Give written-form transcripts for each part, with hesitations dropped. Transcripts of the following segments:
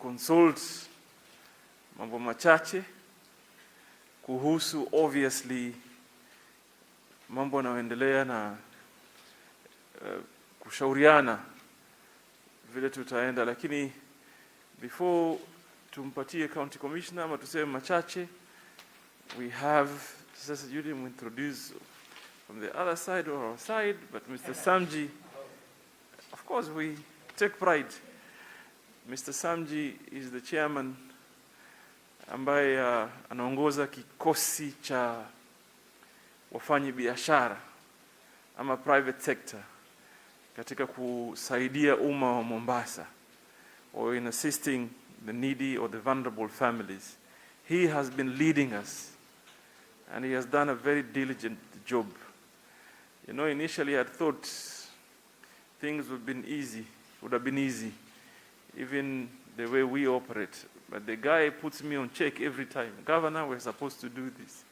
consult mambo machache kuhusu obviously mambo yanayoendelea na kushauriana vile tutaenda, lakini before tumpatie county commissioner ama tuseme machache, we have Sasa Judy will introduce from the other side or our side, but Mr. Samji, of course we take pride. Mr. Samji is the chairman ambaye anaongoza kikosi cha wafanyi biashara ama private sector katika kusaidia umma wa Mombasa, or in assisting the needy or the vulnerable families. He has been leading us and he has done a very diligent job. You know, initially I thought things would have been easy, even the way we operate. But the guy puts me on check every time. Governor, we're supposed to do this.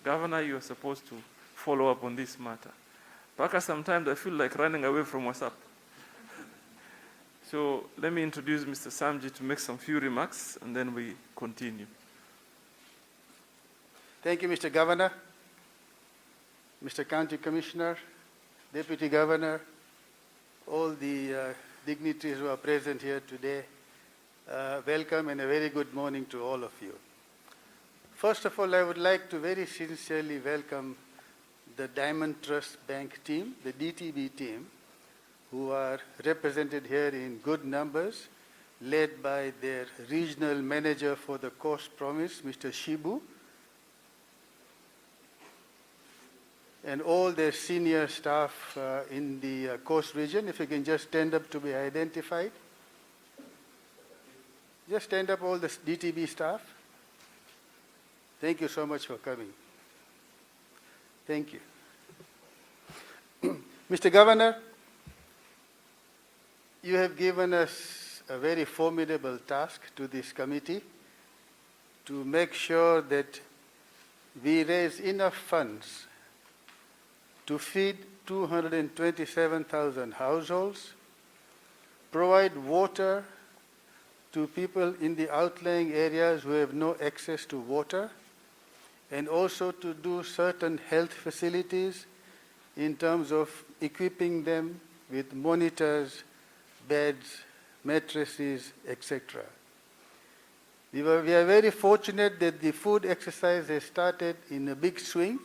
Governor, you're supposed to follow up on this matter. Because sometimes I feel like running away from WhatsApp. So let me introduce Mr. Samji to make some few remarks, and then we continue. Thank you, Mr. Governor, Mr. County Commissioner, Deputy Governor, all the dignitaries who are present here today. Welcome and a very good morning to all of you. First of all, I would like to very sincerely welcome the Diamond Trust Bank team, the DTB team, who are represented here in good numbers, led by their regional manager for the Coast Promise, Mr. Shibu, and all their senior staff in the Coast region. If you can just stand up to be identified. Just stand up, all the DTB staff. Thank you so much for coming. Thank you. Mr. Governor, you have given us a very formidable task to this committee to make sure that we raise enough funds to feed 227,000 households, provide water to people in the outlying areas who have no access to water, and also to do certain health facilities in terms of equipping them with monitors, beds, mattresses, etc. We are very fortunate that the food exercise has started in a big swing,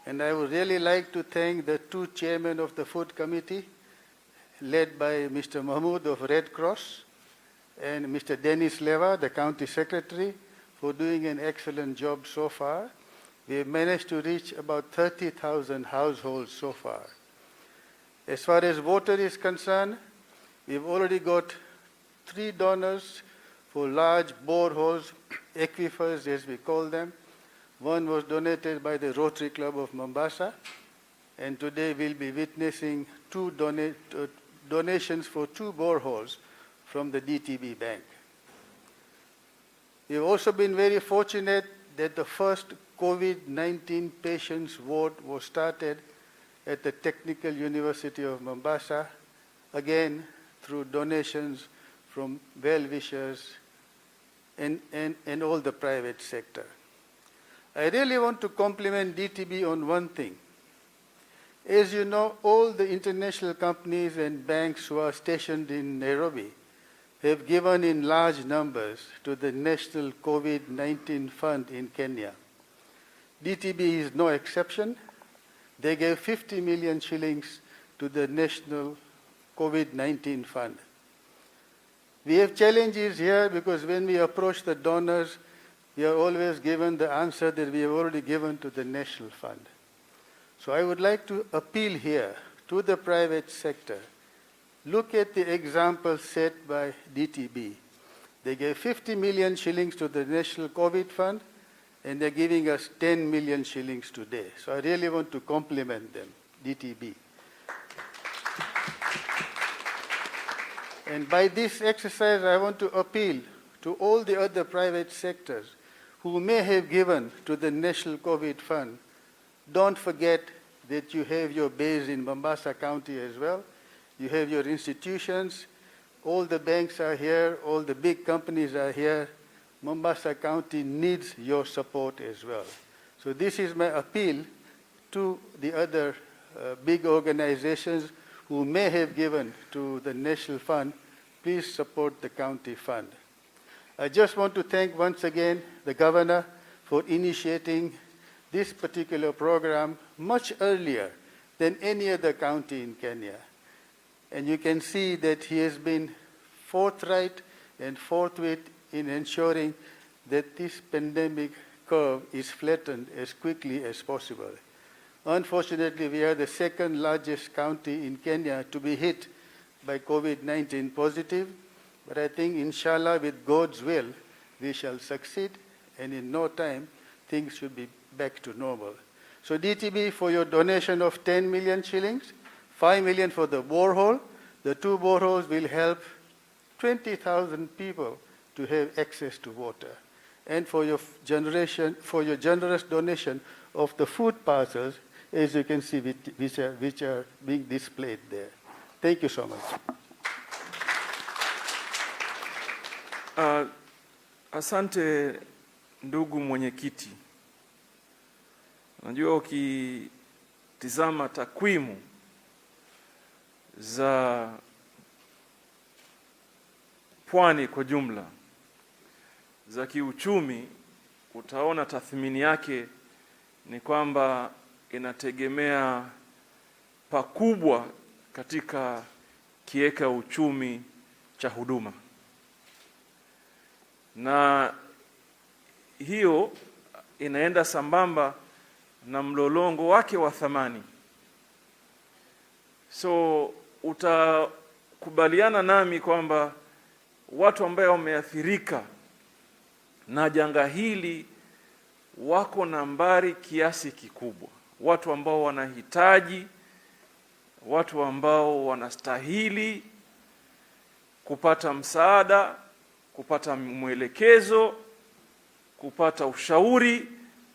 and I would really like to thank the two chairmen of the food committee, led by Mr. Mahmood of Red Cross and Mr. Dennis Leva, the county secretary, for doing an excellent job so far. We have managed to reach about 30,000 households so far. As far as water is concerned, we've already got 3 donors for large boreholes, aquifers as we call them. One was donated by the Rotary Club of Mombasa, and today we'll be witnessing 2 donations for 2 boreholes from the DTB Bank. We've also been very fortunate that the first COVID-19 patients ward was started at the Technical University of Mombasa, again through donations from well-wishers and all the private sector. I really want to compliment DTB on one thing. As you know, all the international companies and banks who are stationed in Nairobi have given in large numbers to the National COVID-19 Fund in Kenya. DTB is no exception. They gave 50 million shillings to the National COVID-19 Fund. We have challenges here because when we approach the donors, we are always given the answer that we have already given to the National Fund. So I would like to appeal here to the private sector. Look at the example set by DTB. They gave 50 million shillings to the National COVID Fund, and they're giving us 10 million shillings today. So I really want to compliment them, DTB. And by this exercise, I want to appeal to all the other private sectors who may have given to the National COVID Fund. Don't forget that you have your base in Mombasa County as well. You have your institutions. all the banks are here, all the big companies are here. Mombasa County needs your support as well. So this is my appeal to the other big organizations who may have given to the National Fund. Please support the county fund. I just want to thank once again the Governor for initiating this particular program much earlier than any other county in Kenya. And you can see that he has been forthright and forthwith in ensuring that this pandemic curve is flattened as quickly as possible. Unfortunately, we are the second largest county in Kenya to be hit by COVID-19 positive, but I think inshallah with God's will, we shall succeed, and in no time, things should be back to normal. So DTB, for your donation of 10 million shillings, 5 million for the borehole. The 2 boreholes will help 20,000 people to have access to water. And for your generous donation of the food parcels, as you can see, which are being displayed there. Thank you so much. Asante ndugu mwenyekiti. Unajua ukitizama takwimu za pwani kwa jumla za kiuchumi, utaona tathmini yake ni kwamba inategemea pakubwa katika kieka uchumi cha huduma, na hiyo inaenda sambamba na mlolongo wake wa thamani. So utakubaliana nami kwamba watu ambao wameathirika na janga hili wako nambari kiasi kikubwa, watu ambao wanahitaji, watu ambao wanastahili kupata msaada, kupata mwelekezo, kupata ushauri,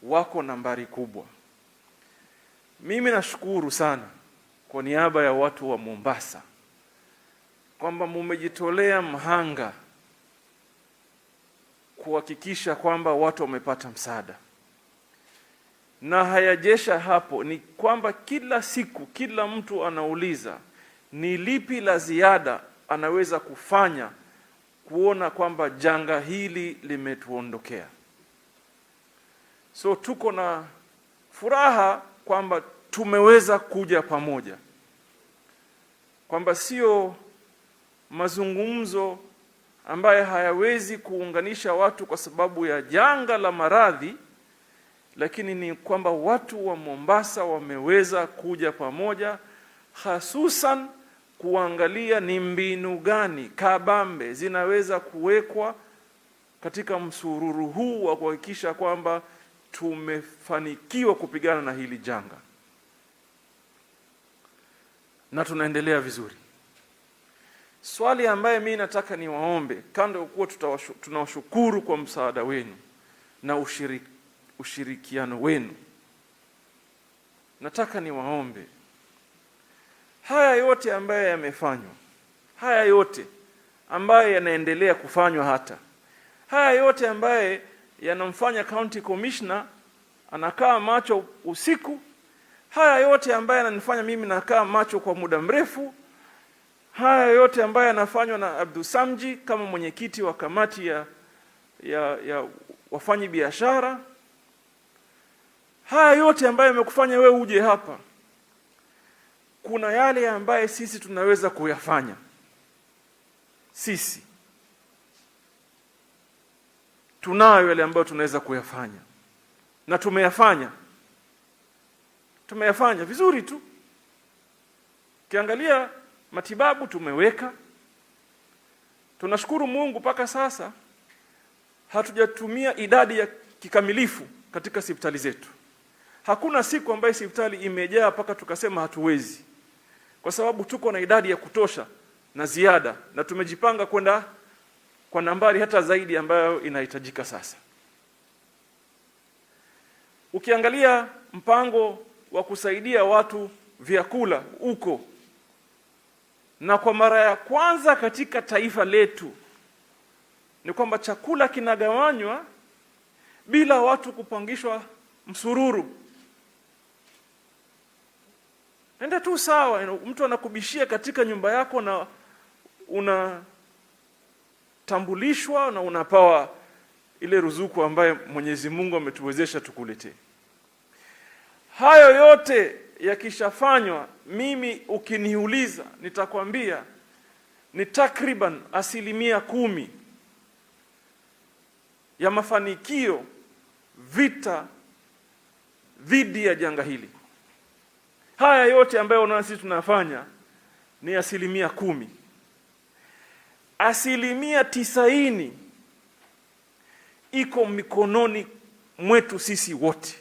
wako nambari kubwa. Mimi nashukuru sana kwa niaba ya watu wa Mombasa kwamba mmejitolea mhanga kuhakikisha kwamba watu wamepata msaada. Na hayajesha hapo, ni kwamba kila siku kila mtu anauliza ni lipi la ziada anaweza kufanya kuona kwamba janga hili limetuondokea. So tuko na furaha kwamba tumeweza kuja pamoja, kwamba sio mazungumzo ambaye hayawezi kuunganisha watu kwa sababu ya janga la maradhi, lakini ni kwamba watu wa Mombasa wameweza kuja pamoja, hasusan kuangalia ni mbinu gani kabambe zinaweza kuwekwa katika msururu huu wa kuhakikisha kwamba tumefanikiwa kupigana na hili janga, na tunaendelea vizuri. Swali ambaye mimi nataka niwaombe, kando kuwa tunawashukuru kwa msaada wenu na ushirikiano wenu, nataka niwaombe haya yote ambaye yamefanywa, haya yote ambaye yanaendelea kufanywa, hata haya yote ambaye yanamfanya county commissioner anakaa macho usiku, haya yote ambaye yananifanya mimi nakaa macho kwa muda mrefu, haya yote ambaye yanafanywa na Abdul Samji kama mwenyekiti wa kamati ya wafanyi biashara, haya yote ambaye yamekufanya wewe uje hapa, kuna yale ambaye sisi tunaweza kuyafanya. Sisi tunayo yale ambayo tunaweza kuyafanya, na tumeyafanya vizuri tu. Kiangalia matibabu tumeweka, tunashukuru Mungu mpaka sasa hatujatumia idadi ya kikamilifu katika hospitali zetu. Hakuna siku ambayo hospitali imejaa mpaka tukasema hatuwezi, kwa sababu tuko na idadi ya kutosha na ziada, na tumejipanga kwenda kwa nambari hata zaidi ambayo inahitajika sasa. Ukiangalia mpango wa kusaidia watu vyakula uko, na kwa mara ya kwanza katika taifa letu ni kwamba chakula kinagawanywa bila watu kupangishwa msururu. Nenda tu sawa, mtu anakubishia katika nyumba yako na unatambulishwa na unapawa ile ruzuku ambaye Mwenyezi Mungu ametuwezesha tukuletee. Hayo yote yakishafanywa, mimi ukiniuliza nitakwambia ni takriban 10% ya mafanikio vita dhidi ya janga hili. Haya yote ambayo unaona sisi tunafanya ni 10%. 90% iko mikononi mwetu sisi wote.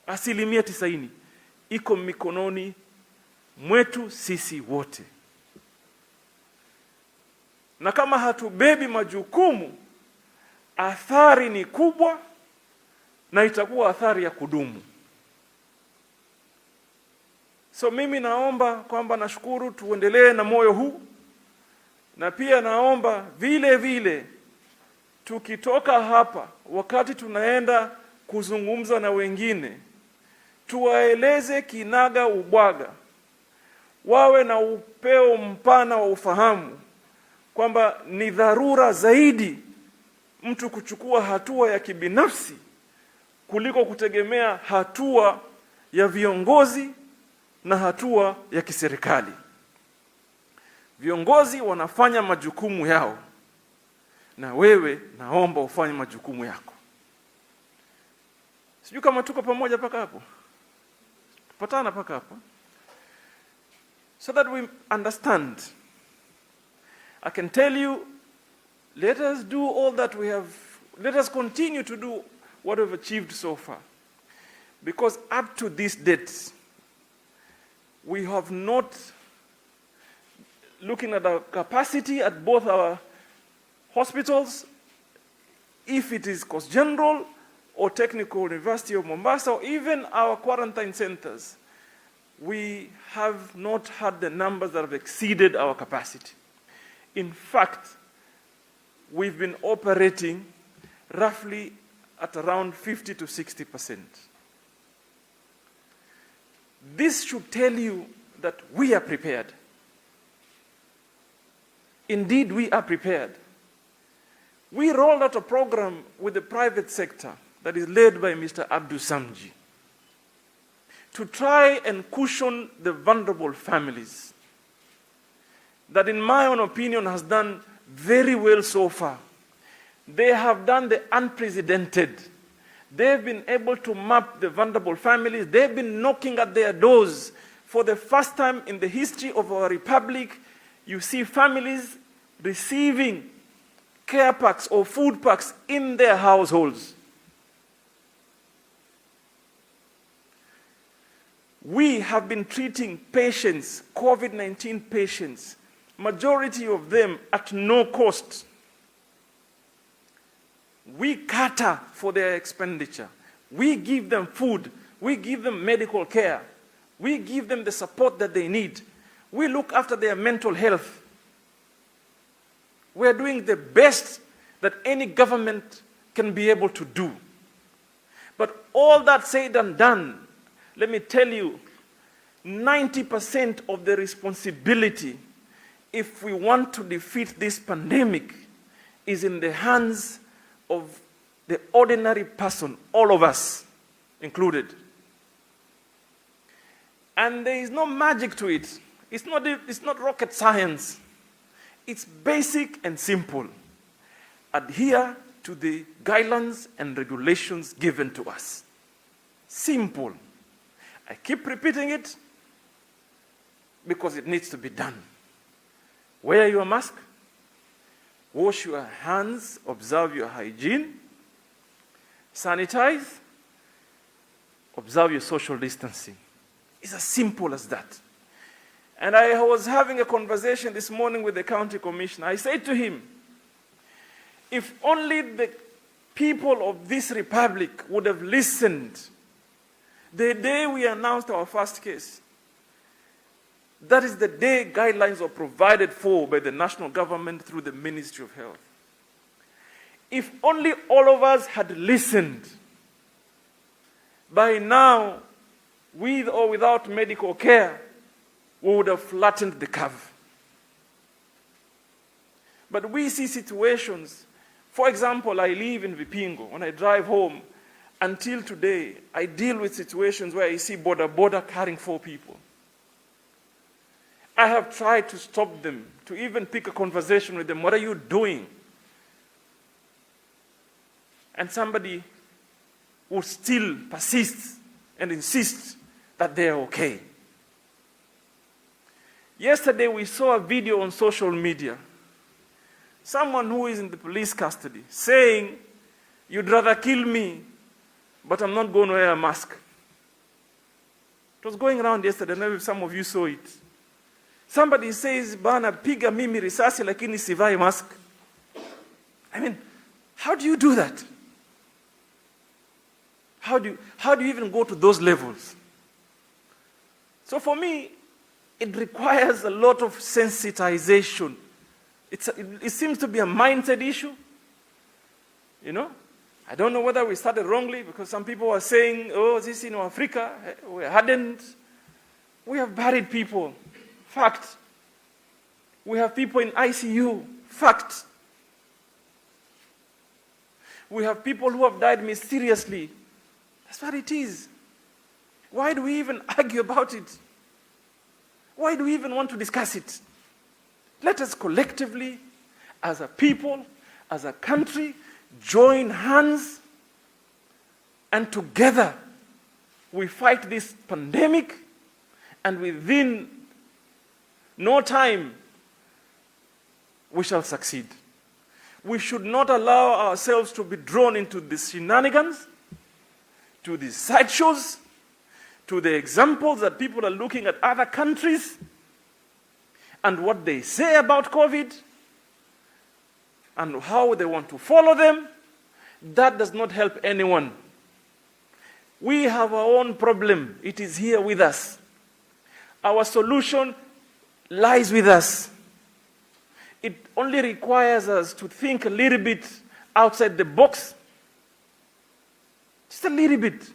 90% iko mikononi mwetu sisi wote. Na kama hatubebi majukumu, athari ni kubwa na itakuwa athari ya kudumu. So mimi naomba kwamba nashukuru tuendelee na moyo huu, na pia naomba vile vile tukitoka hapa wakati tunaenda kuzungumza na wengine tuwaeleze kinaga ubwaga, wawe na upeo mpana wa ufahamu kwamba ni dharura zaidi mtu kuchukua hatua ya kibinafsi kuliko kutegemea hatua ya viongozi na hatua ya kiserikali. Viongozi wanafanya majukumu yao, na wewe naomba ufanye majukumu yako. Sijui kama tuko pamoja paka hapo. Tupatana paka hapo. So that we understand. I can tell you, let us do all that we have, let us continue to do what we've achieved so far. Because up to this date, we have not, looking at our capacity at both our hospitals, if it is Coast General or Technical University of Mombasa, or even our quarantine centers, we have not had the numbers that have exceeded our capacity. In fact, we've been operating roughly at around 50 to 60%. This should tell you that we are prepared. Indeed, we are prepared. We rolled out a program with the private sector that is led by Mr. Abdul Samji to try and cushion the vulnerable families. That, in my own opinion, has done very well so far. They have done the unprecedented. They've been able to map the vulnerable families. They've been knocking at their doors. For the first time in the history of our republic, you see families receiving care packs or food packs in their households. We have been treating patients, COVID-19 patients, majority of them at no cost. We cater for their expenditure. We give them food. We give them medical care. We give them the support that they need. We look after their mental health. We're doing the best that any government can be able to do. But all that said and done, let me tell you, 90% of the responsibility, if we want to defeat this pandemic, is in the hands of the ordinary person, all of us included. And there is no magic to it. It's not rocket science. It's basic and simple. Adhere to the guidelines and regulations given to us. Simple. I keep repeating it because it needs to be done. Wear your mask. Wash your hands. Observe your hygiene. Sanitize. Observe your social distancing. It's as simple as that. And I was having a conversation this morning with the county commissioner. I said to him, if only the people of this republic would have listened the day we announced our first case, That is the day guidelines are provided for by the national government through the Ministry of Health. If only all of us had listened, by now, with or without medical care, we would have flattened the curve. But we see situations. For example, I live in Vipingo. When I drive home, until today, I deal with situations where I see border carrying 4 people. I have tried to stop them, to even pick a conversation with them. What are you doing? And somebody will still persist and insist that they are okay. Yesterday, we saw a video on social media. Someone who is in the police custody saying, "You'd rather kill me, but I'm not going to wear a mask." It was going around yesterday. Maybe some of you saw it. Somebody says, "Bana piga mimi risasi lakini sivai mask." I mean, how do you do that? How do you even go to those levels? So for me, it requires a lot of sensitization. It seems to be a mindset issue. You know? I don't know whether we started wrongly, because some people are saying, "Oh, this in Africa." We hadn't. We have buried people. Fact. We have people in ICU. Fact. We have people who have died mysteriously. That's what it is. Why do we even argue about it? Why do we even want to discuss it? Let us collectively, as a people, as a country, join hands, and together we fight this pandemic, and within no time we shall succeed. We should not allow ourselves to be drawn into these shenanigans, to these sideshows, to the examples that people are looking at other countries and what they say about COVID and how they want to follow them. That does not help anyone. We have our own problem. It is here with us. Our solution lies with us. It only requires us to think a little bit outside the box. Just a little bit.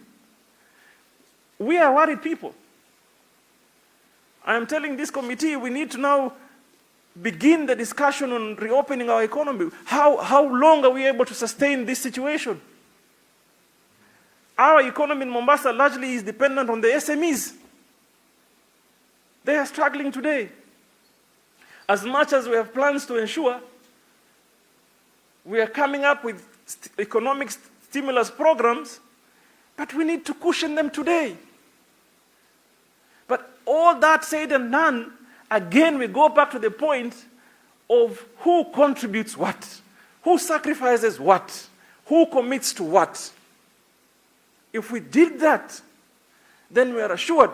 We are worried people. I am telling this committee we need to now begin the discussion on reopening our economy. How long are we able to sustain this situation? Our economy in Mombasa largely is dependent on the SMEs. They are struggling today. As much as we have plans to ensure, we are coming up with economic stimulus programs, but we need to cushion them today. But all that said and done, again we go back to the point of who contributes what, who sacrifices what, who commits to what. If we did that, then we are assured,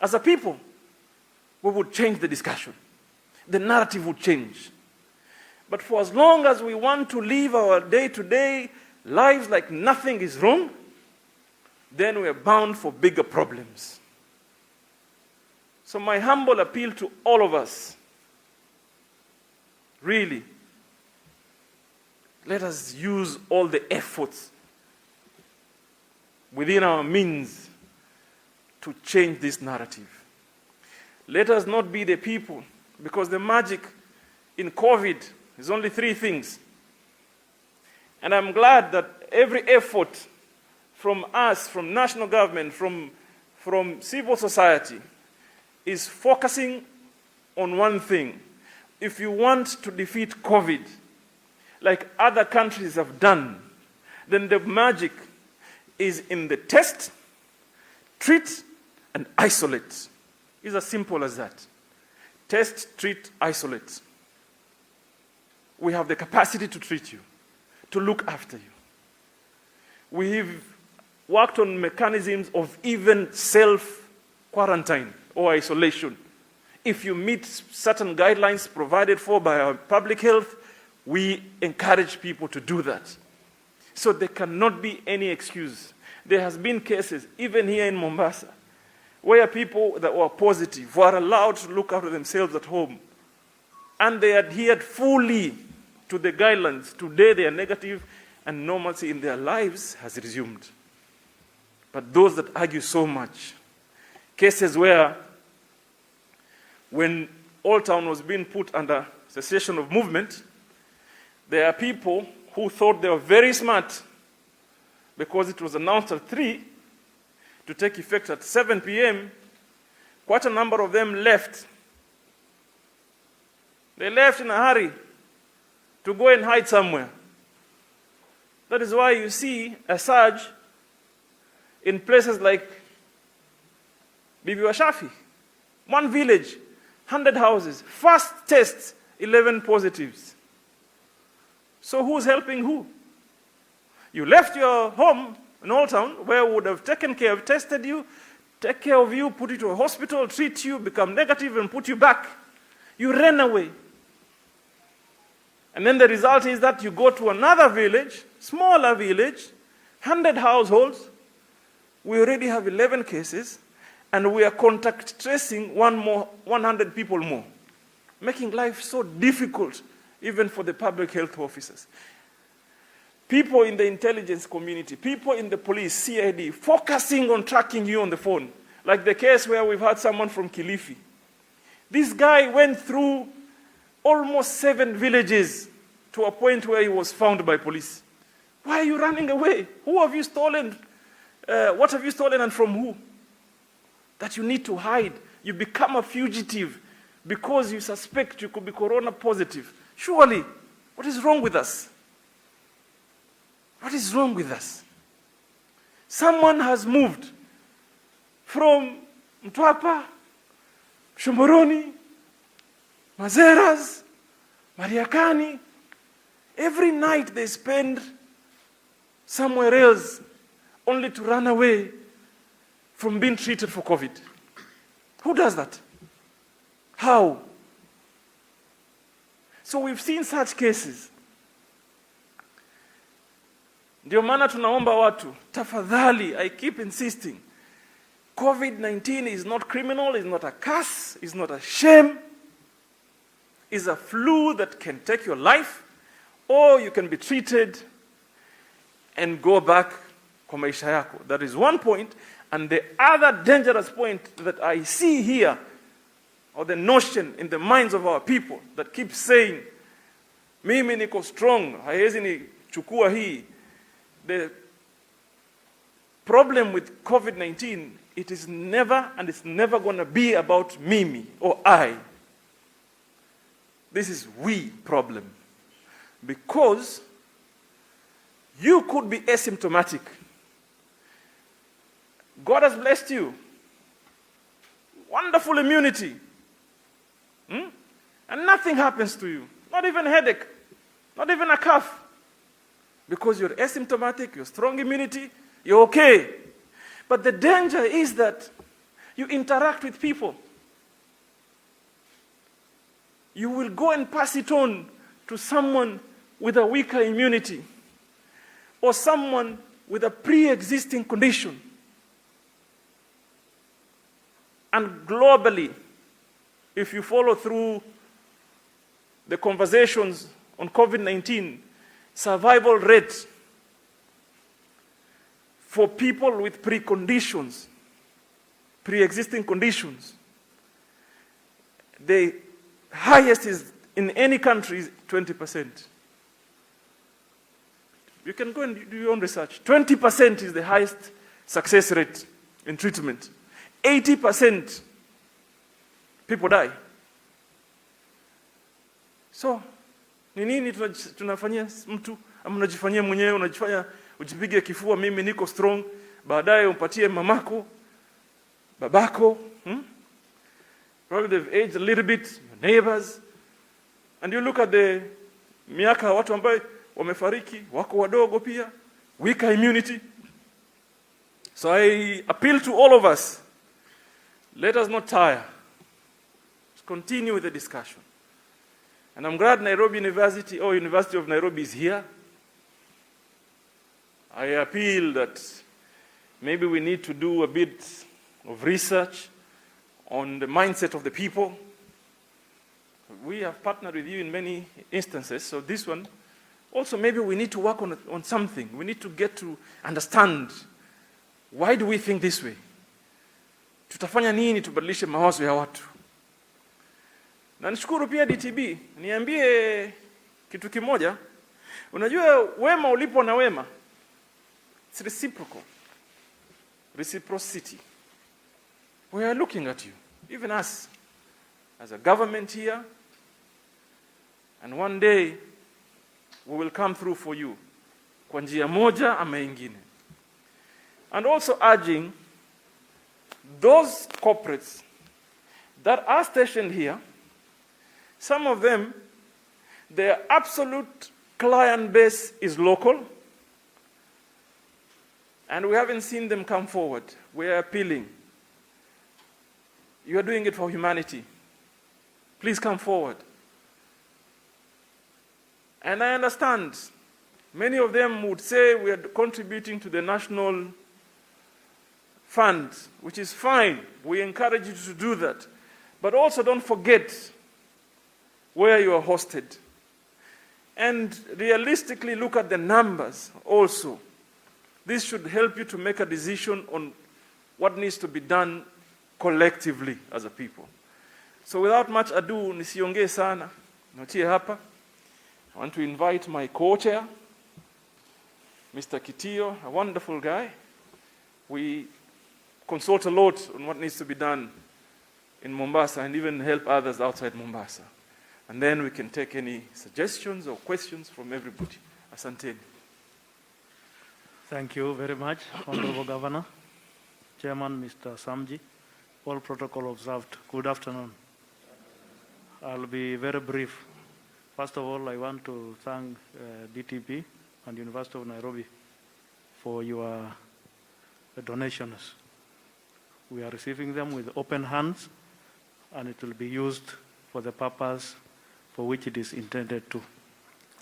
as a people, we would change the discussion. The narrative would change. But for as long as we want to live our day-to-day lives like nothing is wrong, then we are bound for bigger problems. So my humble appeal to all of us, really, let us use all the efforts within our means to change this narrative. Let us not be the people, because the magic in COVID is only 3 things. And I'm glad that every effort from us, from national government, from civil society, is focusing on one thing. If you want to defeat COVID, like other countries have done, then the magic is in the test, treat, and isolate. It's as simple as that. Test, treat, isolate. We have the capacity to treat you, to look after you. We've worked on mechanisms of even self-quarantine or isolation. If you meet certain guidelines provided for by our public health, we encourage people to do that. So there cannot be any excuse. There has been cases, even here in Mombasa, where people that were positive were allowed to look after themselves at home, and they adhered fully to the guidelines. Today they are negative, and normalcy in their lives has resumed. But those that argue so much, cases where when Old Town was being put under cessation of movement, there are people who thought they were very smart because it was announced at 3 to take effect at 7 p.m. Quite a number of them left. They left in a hurry to go and hide somewhere. That is why you see a surge in places like Bibi Washafi. One village, 100 houses, first tests, 11 positives. So who's helping who? You left your home in Old Town, where would have taken care of, tested you, take care of you, put you to a hospital, treat you, become negative, and put you back. You ran away. And then the result is that you go to another village, smaller village, 100 households. We already have 11 cases, and we are contact tracing 100 people more, making life so difficult even for the public health officers. People in the intelligence community, people in the police, CID, focusing on tracking you on the phone, like the case where we've had someone from Kilifi. This guy went through almost 7 villages to a point where he was found by police. Why are you running away? Who have you stolen? What have you stolen, and from who? That you need to hide. You become a fugitive because you suspect you could be corona positive. Surely, what is wrong with us? What is wrong with us? Someone has moved from Mtwapa, Shomboroni, Mazeras, Mariakani. Every night they spend somewhere else only to run away from being treated for COVID. Who does that? How? So we've seen such cases. Ndio maana tunaomba watu, tafadhali, I keep insisting, COVID-19 is not criminal, is not a curse, is not a shame. It's a flu that can take your life, or you can be treated and go back kwa maisha yako. That is one point. And the other dangerous point that I see here, or the notion in the minds of our people that keep saying, mimi niko strong, haiwezi ni chukua hii. The problem with COVID-19, it is never, and it's never going to be about Mimi or I. This is we problem. Because you could be asymptomatic. God has blessed you. Wonderful immunity. And nothing happens to you. Not even a headache. Not even a cough. Because you're asymptomatic, you're strong immunity, you're okay. But the danger is that you interact with people. You will go and pass it on to someone with a weaker immunity, or someone with a pre-existing condition. And globally, if you follow through the conversations on COVID-19, survival rate for people with preconditions, pre-existing conditions, the highest is in any country is 20%. You can go and do your own research. 20% is the highest success rate in treatment. 80% people die. So, ni nini tunafanyia mtu, ama unajifanyia mwenyewe, unajifanya ujipige kifua, mimi niko strong, baadaye umpatie mamako, babako, Probably they've aged a little bit, your neighbors. And you look at the miaka watu ambao wamefariki, wako wadogo pia, weaker immunity. So I appeal to all of us, let us not tire. Let's continue with the discussion. And I'm glad Nairobi University, or University of Nairobi is here. I appeal that maybe we need to do a bit of research on the mindset of the people. We have partnered with you in many instances, so this one, also maybe we need to work on something. We need to get to understand, why do we think this way? Tutafanya nini tubadilishe mawazo ya watu? Na nishukuru pia DTB, niambie kitu kimoja. Unajua wema ulipo na wema, it's reciprocal. Reciprocity. We are looking at you, even us, as a government here, and one day we will come through for you, kwa njia moja ama ingine. And also urging those corporates that are stationed here, some of them, their absolute client base is local, and we haven't seen them come forward. We are appealing. You are doing it for humanity. Please come forward. And I understand many of them would say we are contributing to the national fund, which is fine. We encourage you to do that. But also don't forget where you are hosted. And realistically look at the numbers also. This should help you to make a decision on what needs to be done collectively as a people. So without much ado, nisiongee sana, niachie hapa. I want to invite my co-chair, Mr. Kitio, a wonderful guy. We consult a lot on what needs to be done in Mombasa and even help others outside Mombasa. And then we can take any suggestions or questions from everybody. Asanteni. Thank you very much, Honorable Governor, Chairman Mr. Samji, all protocol observed. Good afternoon. I'll be very brief. First of all, I want to thank DTB and University of Nairobi for your donations. We are receiving them with open hands, and it will be used for the purpose for which it is intended to.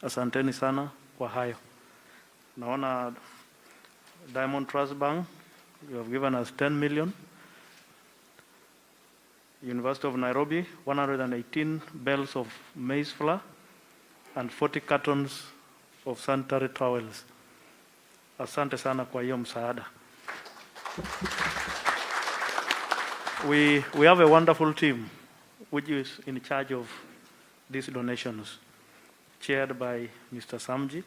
Asanteni sana kwa hayo. Naona Diamond Trust Bank, you have given us 10 million. University of Nairobi, 118 bales of maize flour and 40 cartons of sanitary towels. Asante sana kwa hiyo msaada. We have a wonderful team which is in charge of these donations, chaired by Mr. Samji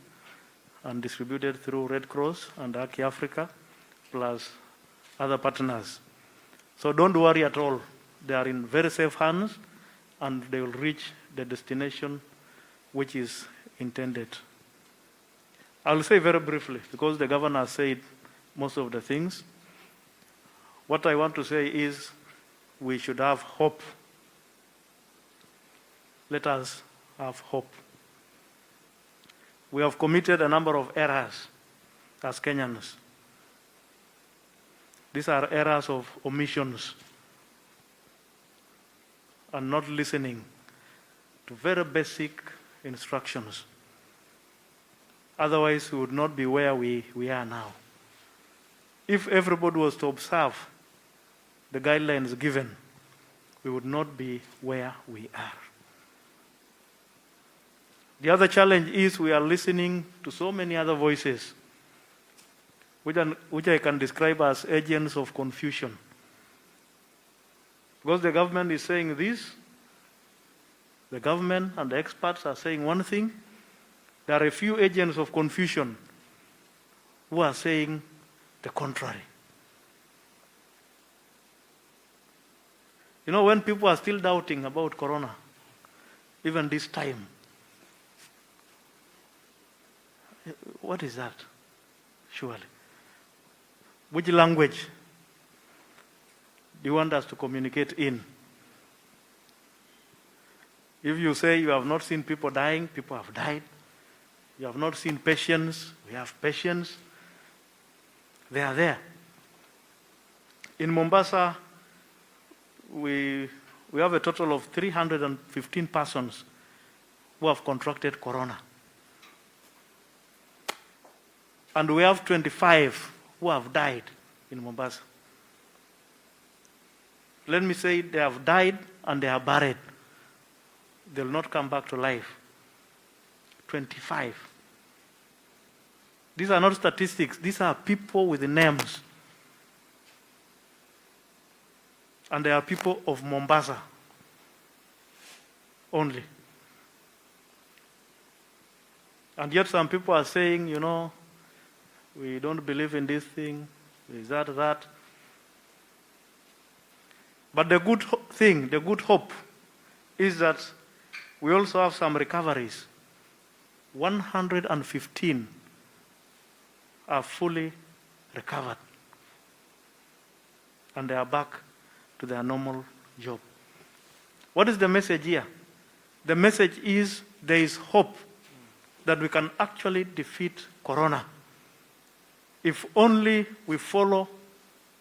and distributed through Red Cross and Aki Africa, plus other partners. So don't worry at all. They are in very safe hands, and they will reach the destination which is intended. I'll say very briefly, because the governor said most of the things. What I want to say is we should have hope. Let us have hope. We have committed a number of errors as Kenyans. These are errors of omissions and not listening to very basic instructions. Otherwise, we would not be where we are now. If everybody was to observe the guidelines given, we would not be where we are. The other challenge is we are listening to so many other voices, which I can describe as agents of confusion. Because the government is saying this, the government and the experts are saying one thing, there are a few agents of confusion who are saying the contrary. You know, when people are still doubting about corona, even this time, what is that? Surely. Which language do you want us to communicate in? If you say you have not seen people dying, people have died. You have not seen patients, we have patients. They are there. In Mombasa, we have a total of 315 persons who have contracted corona. And we have 25 who have died in Mombasa. let me say they have died and they are buried. They will not come back to life. 25. These are not statistics. These are people with names. And they are people of Mombasa only. And yet some people are saying, you know, we don't believe in this thing, is that. But the good thing, the good hope, is that we also have some recoveries. 115 are fully recovered. And they are back to their normal job. What is the message here? The message is there is hope that we can actually defeat Corona if only we follow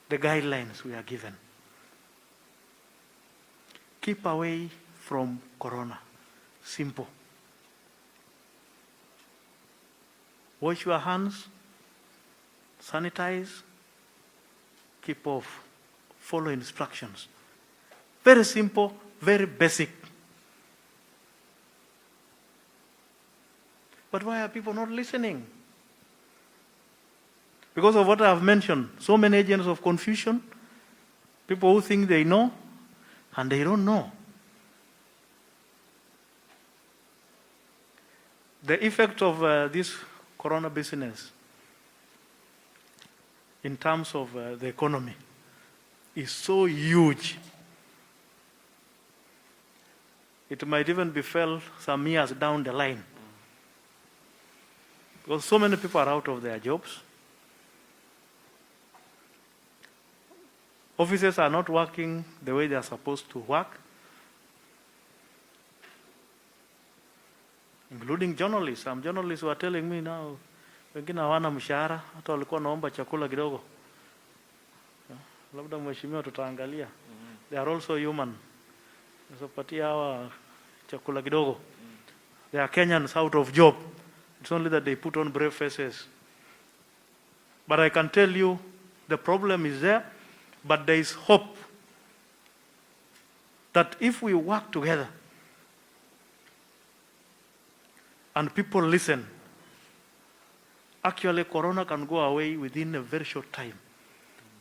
the guidelines we are given. Keep away from Corona. Simple. Wash your hands, sanitize, keep off, follow instructions. Very simple, very basic. But why are people not listening? Because of what I have mentioned, so many agents of confusion, people who think they know, and they don't know. The effect of this Corona business in terms of the economy is so huge. It might even be felt some years down the line. Because so many people are out of their jobs. Offices are not working the way they are supposed to work. Including journalists. Some journalists were telling me now, wengine hawana mshahara, hata walikuwa naomba chakula kidogo. Labda mheshimiwa tutaangalia. They are also human. Nasopatia hawa chakula kidogo. They are Kenyans out of job. It's only that they put on brave faces. But I can tell you, the problem is there, but there is hope that if we work together and people listen, actually Corona can go away within a very short time.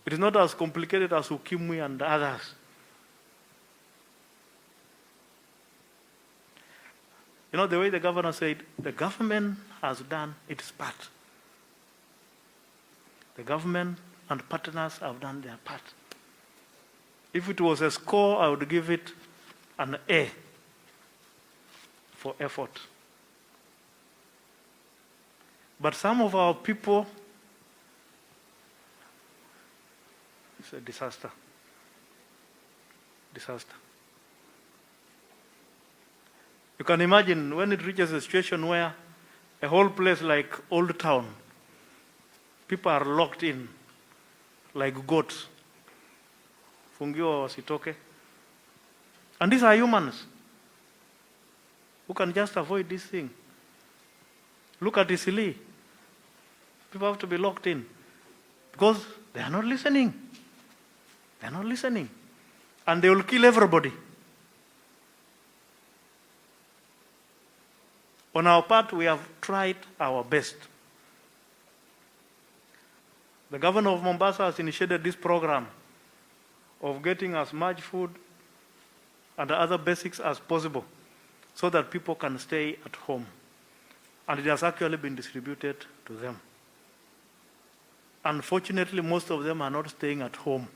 It is not as complicated as Ukimwi and others. You know, the way the governor said, the government has done its part. The government and partners have done their part. If it was a score, I would give it an A for effort. But some of our people, it's a disaster. Disaster. You can imagine when it reaches a situation where a whole place like Old Town, people are locked in like goats. Fungiwa wasitoke. And these are humans who can just avoid this thing. Look at Isili. People have to be locked in because they are not listening. They are not listening. And they will kill everybody. On our part, we have tried our best. The governor of Mombasa has initiated this program of getting as much food and other basics as possible so that people can stay at home. And it has actually been distributed to them. Unfortunately, most of them are not staying at home,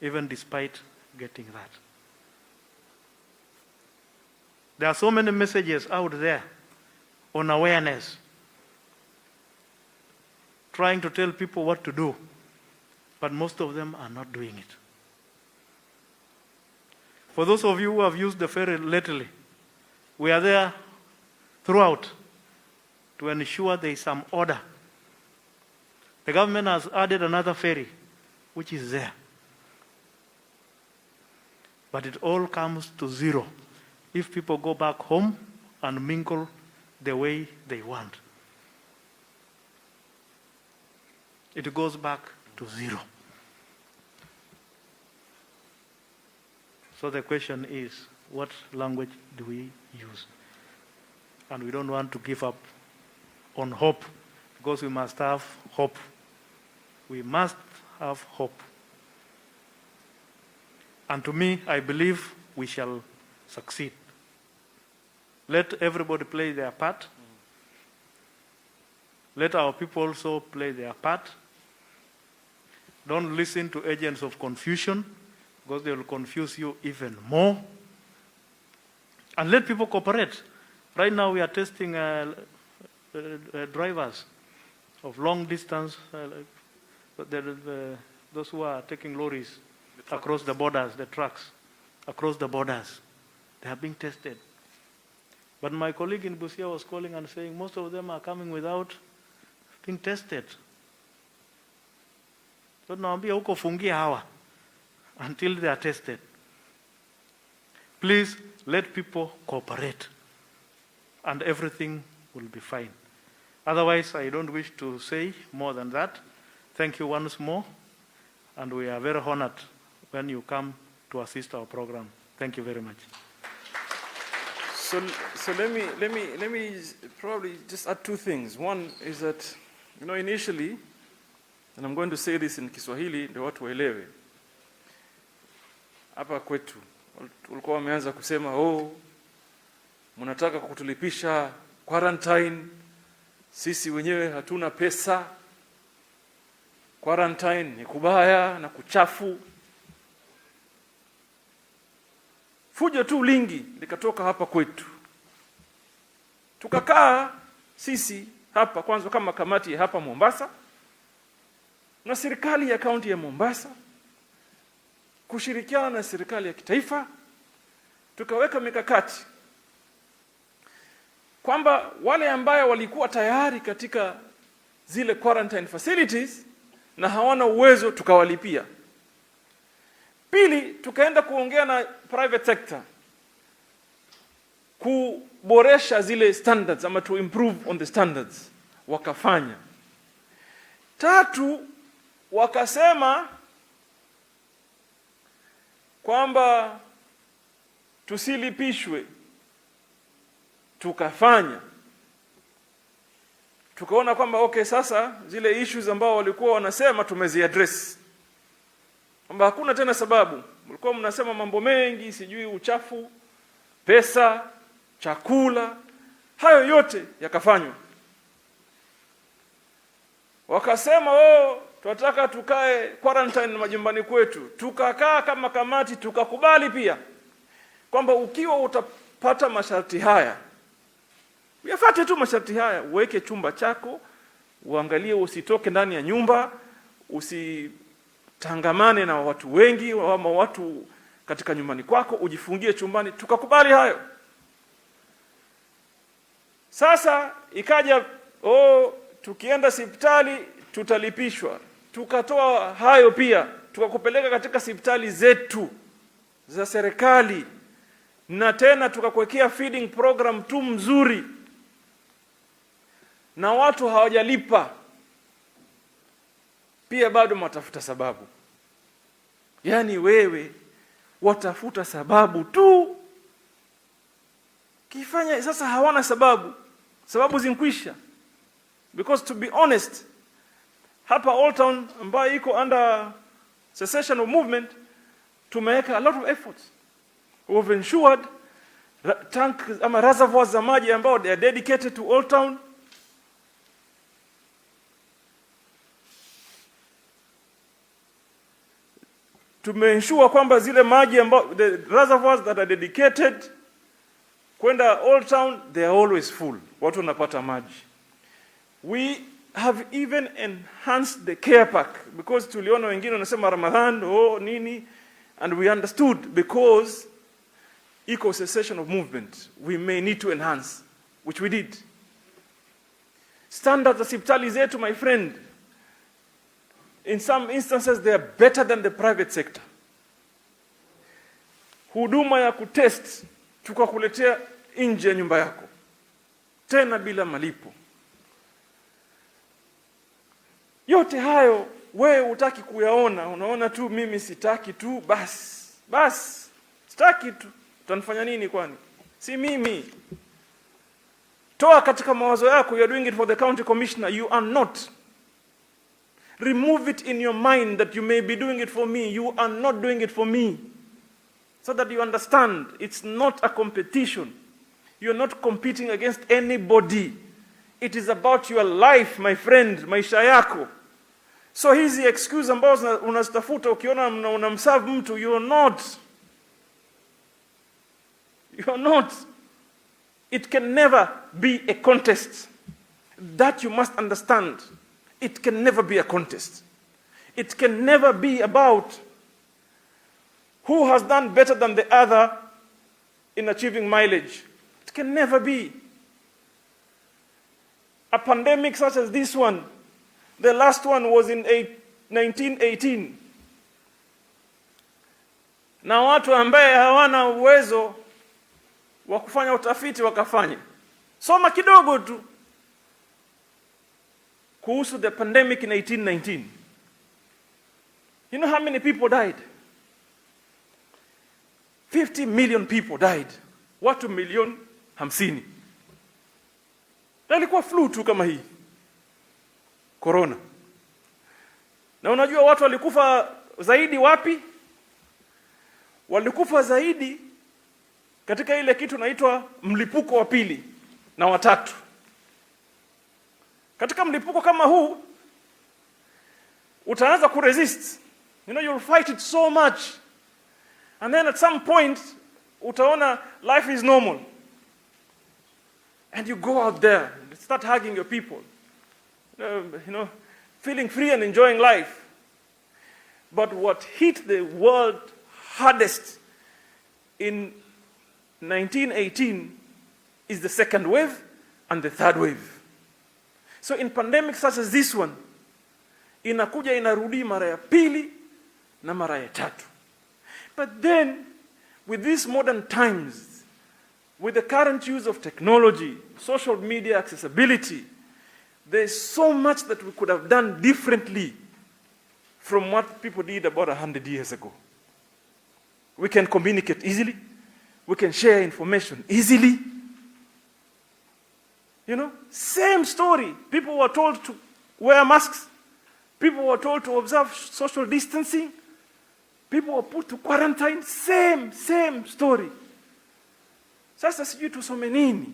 even despite getting that. There are so many messages out there on awareness, trying to tell people what to do, but most of them are not doing it. For those of you who have used the ferry lately, we are there throughout to ensure there is some order. The government has added another ferry, which is there. But it all comes to zero if people go back home and mingle the way they want. It goes back to zero. So the question is, what language do we use? And we don't want to give up on hope, because we must have hope. We must have hope. And to me, I believe we shall succeed. Let everybody play their part. Let our people also play their part. Don't listen to agents of confusion, because they will confuse you even more. And let people cooperate. Right now we are testing drivers of long distance, those who are taking lorries across the borders, the trucks, across the borders. They are being tested. But my colleague in Busia was calling and saying most of them are coming without being tested. So naambia huko fungia hawa until they are tested. Please let people cooperate and everything will be fine. Otherwise, I don't wish to say more than that. Thank you once more, and we are very honored when you come to assist our program. Thank you very much. So let me probably just add two things. One is that, initially, and I'm going to say this in Kiswahili ndio watu waelewe. Hapa kwetu walikuwa wameanza kusema mnataka kutulipisha quarantine, sisi wenyewe hatuna pesa, quarantine ni kubaya na kuchafu. Fujo tu lingi likatoka hapa kwetu. Tukakaa sisi hapa kwanza kama kamati ya hapa Mombasa na serikali ya kaunti ya Mombasa kushirikiana na serikali ya kitaifa, tukaweka mikakati kwamba wale ambao walikuwa tayari katika zile quarantine facilities na hawana uwezo tukawalipia. Pili, tukaenda kuongea na private sector kuboresha zile standards ama to improve on the standards, wakafanya. Tatu, wakasema kwamba tusilipishwe, tukafanya. Tukaona kwamba sasa zile issues ambao walikuwa wanasema tumeziaddress, kwamba hakuna tena sababu. Mlikuwa mnasema mambo mengi, sijui uchafu, pesa, chakula, hayo yote yakafanywa. Wakasema tunataka tukae quarantine majumbani kwetu. Tukakaa kama kamati, tukakubali pia kwamba ukiwa utapata masharti haya, uyafuate tu masharti haya, uweke chumba chako, uangalie usitoke ndani ya nyumba, usitangamane na watu wengi ama watu katika nyumbani kwako, ujifungie chumbani. Tukakubali hayo. Sasa ikaja tukienda hospitali tutalipishwa. Tukatoa hayo pia, tukakupeleka katika hospitali zetu za serikali, na tena tukakuwekea feeding program tu mzuri, na watu hawajalipa pia bado mtafuta sababu. Yani wewe watafuta sababu tu, kifanya sasa hawana sababu zinkwisha. Because to be honest, hapa Old Town ambayo iko under cessation of movement, tumeweka a lot of efforts. We've ensured tank ama reservoirs za maji ambao they are dedicated to Old Town. Tumeensure kwamba zile maji ambao the reservoirs that are dedicated kwenda Old Town, they are always full. Watu wanapata maji. We have even enhanced the care pack, because tuliona wengine wanasema Ramadhan nini, and we understood because eco cessation of movement we may need to enhance, which we did. Standards za hospitali zetu, my friend, in some instances they are better than the private sector. Huduma ya kutest tukakuletea nje ya nyumba yako tena bila malipo. Yote hayo wewe hutaki kuyaona, unaona tu mimi sitaki tu basi Sitaki tu. Utanifanya nini kwani? Si mimi. Toa katika mawazo yako, you are doing it for the county commissioner. You are not. Remove it in your mind that you may be doing it for me. You are not doing it for me. So that you understand, it's not a competition. You're not competing against anybody. It is about your life, my friend, maisha yako. So hizi excuse ambazo unazitafuta ukiona unamserve mtu, you're not. You're not. It can never be a contest. That you must understand. It can never be a contest. It can never be about who has done better than the other in achieving mileage. It can never be. A pandemic such as this one, the last one was in 1918. Na watu ambaye hawana uwezo wa kufanya utafiti wakafanya. Soma kidogo tu kuhusu the pandemic in 1819. You know how many people died? 50 million people died. Watu milioni 50. Na ilikuwa flu tu kama hii. Corona. Na unajua watu walikufa zaidi wapi? Walikufa zaidi katika ile kitu inaitwa mlipuko wa pili na wa tatu. Katika mlipuko kama huu utaanza kuresist. You know, you'll fight it so much. And then at some point utaona life is normal. And you go out there and start hugging your people. You know, feeling free and enjoying life. But what hit the world hardest in 1918 is the second wave and the third wave. So in pandemics such as this one, inakuja inarudi mara ya pili na mara ya tatu. But then, with these modern times, with the current use of technology, social media accessibility, there's so much that we could have done differently from what people did about 100 years ago. We can communicate easily. We can share information easily. You know, same story. People were told to wear masks. People were told to observe social distancing. People were put to quarantine. Same story. Sasa sijui tusome nini.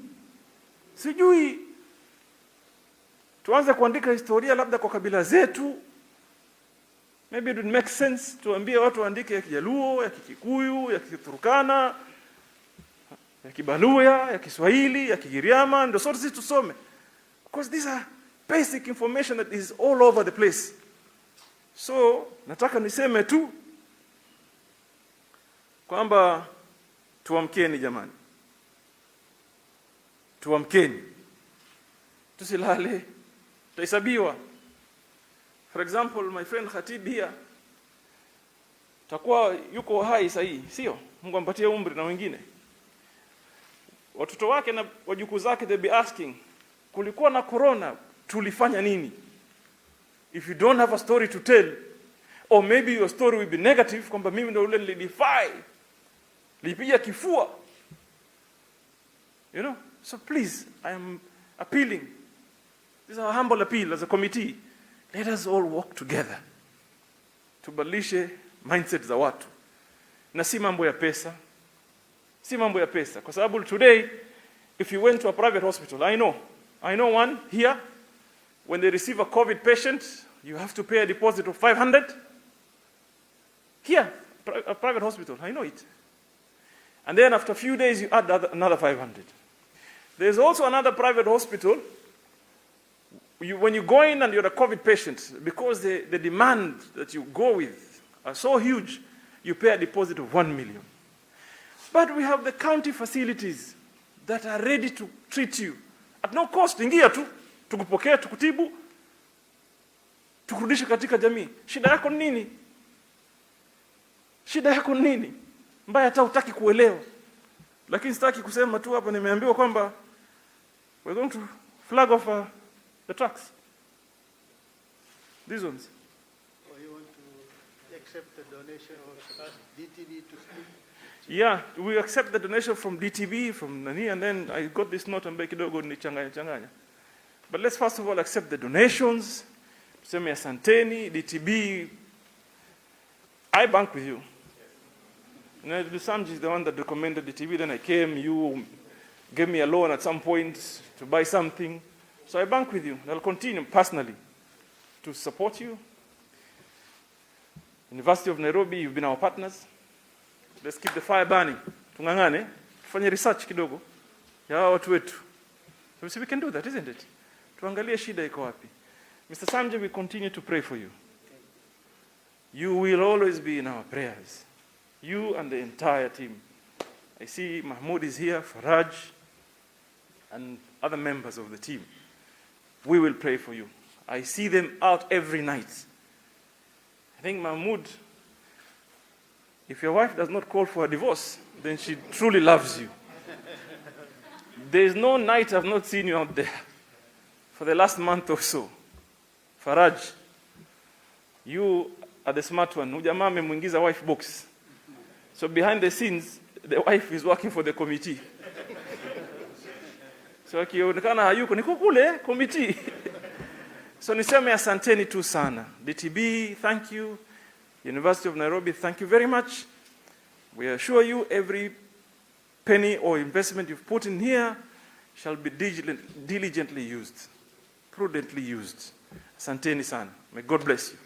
Sijui tuanze kuandika historia labda kwa kabila zetu. Maybe it would make sense tuambie watu waandike ya Kijaluo, ya Kikikuyu, ya Kiturkana, ya Kibaluya, ya Kiswahili, ya Kigiriama, ndio sote sisi tusome. Because these are basic information that is all over the place. So, nataka niseme tu kwamba tuamkeni jamani. Tuamkeni. Tusilale. Tutahesabiwa. For example, my friend Khatib here, takuwa yuko hai sahihi, sio? Mungu ampatie umri na wengine. Watoto wake na wajukuu zake they be asking, kulikuwa na corona, tulifanya nini? If you don't have a story to tell, or maybe your story will be negative, kwamba mimi ndio ule nilidefy, lipiga kifua. You know? So please, I am appealing. This is a humble appeal as a committee. Let us all work together. Tubadilishe mindset za watu. Na si mambo ya pesa. Si mambo ya pesa. Kwa sababu today, if you went to a private hospital, I know one here, when they receive a COVID patient, you have to pay a deposit of 500. Here, a private hospital, I know it. And then after a few days, you add another 500. There's also another private hospital. When you go in and you're a COVID patient, because the demand that you go with are so huge, you pay a deposit of 1 million. But we have the county facilities that are ready to treat you at no cost. Ingia tu, tukupokea, tukutibu, tukurudisha katika jamii. Shida yako nini? Shida yako nini? Mbaya hata hutaki kuelewa. Lakini sitaki kusema tu hapa, nimeambiwa kwamba we're going to flag off the trucks. These ones. Or you want to accept the donation or DTB to speak? Yeah, we accept the donation from DTB, from Nani, and then I got this note and kidogo ni changanya. But let's first of all accept the donations. Tuseme asanteni, DTB. I bank with you. Samji is the one that recommended DTB, then I came, you gave me a loan at some point to buy something. So I bank with you, and I'll continue personally to support you. University of Nairobi, you've been our partners. Let's keep the fire burning. Tungangane, tufanye research kidogo ya watu wetu. So we can do that, isn't it? Tuangalie shida iko wapi. Mr. Samji, we continue to pray for you. You will always be in our prayers. You and the entire team. I see Mahmoud is here, Faraj, and other members of the team. We will pray for you. I see them out every night. I think Mahmoud, if your wife does not call for a divorce, then she truly loves you. There is no night I've not seen you out there for the last month or so. Faraj, you are the smart one. Ujamaa amemwingiza wife box. So behind the scenes, the wife is working for the committee. So akionekana hayuko niko kule committee. So niseme asanteni tu sana. DTB, thank you. University of Nairobi, thank you very much. We assure you every penny or investment you've put in here shall be diligently used, prudently used. Asanteni sana. May God bless you.